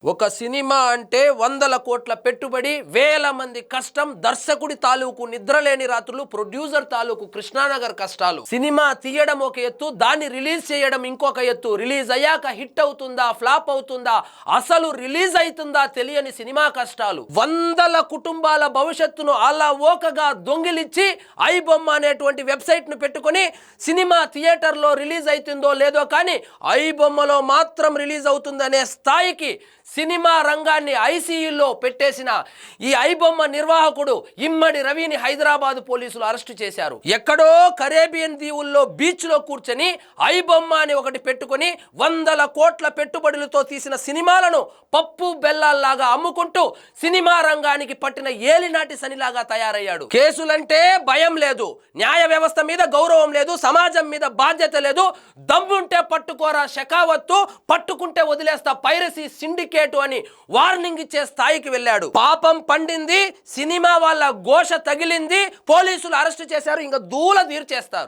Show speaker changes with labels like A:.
A: ఒక సినిమా అంటే వందల కోట్ల పెట్టుబడి, వేల మంది కష్టం, దర్శకుడి తాలూకు నిద్రలేని రాత్రులు, ప్రొడ్యూసర్ తాలూకు కృష్ణానగర్ కష్టాలు. సినిమా తీయడం ఒక ఎత్తు, దాన్ని రిలీజ్ చేయడం ఇంకొక ఎత్తు. రిలీజ్ అయ్యాక హిట్ అవుతుందా, ఫ్లాప్ అవుతుందా, అసలు రిలీజ్ అవుతుందా తెలియని సినిమా కష్టాలు. వందల కుటుంబాల భవిష్యత్తును అలా ఓకగా దొంగిలించి ఐబొమ్మ అనేటువంటి వెబ్సైట్ ను పెట్టుకొని సినిమా థియేటర్లో రిలీజ్ అవుతుందో లేదో కానీ ఐబొమ్మలో మాత్రం రిలీజ్ అవుతుందనే స్థాయికి సినిమా రంగాన్ని ఐసీయూలో పెట్టేసిన ఈ ఐబొమ్మ నిర్వాహకుడు ఇమ్మడి రవిని హైదరాబాద్ పోలీసులు అరెస్టు చేశారు. ఎక్కడో కరేబియన్ దీవుల్లో బీచ్లో కూర్చొని ఐబొమ్మ అని ఒకటి పెట్టుకొని వందల కోట్ల పెట్టుబడులతో తీసిన సినిమాలను పప్పు బెల్లాల్లాగా అమ్ముకుంటూ సినిమా రంగానికి పట్టిన ఏలినాటి శనిలాగా తయారయ్యాడు. కేసులంటే భయం లేదు, న్యాయ వ్యవస్థ మీద గౌరవం లేదు, సమాజం మీద బాధ్యత లేదు. దమ్ముంటే పట్టుకోరా షెకావత్తు, పట్టుకుంటే వదిలేస్తా పైరసీ సిండికేట్ అని వార్నింగ్ ఇచ్చే స్థాయికి వెళ్ళాడు. పాపం పండింది, సినిమా వాళ్ళ ఘోష తగిలింది, పోలీసులు అరెస్టు చేశారు. ఇంకా దూల తీర్చేస్తారు.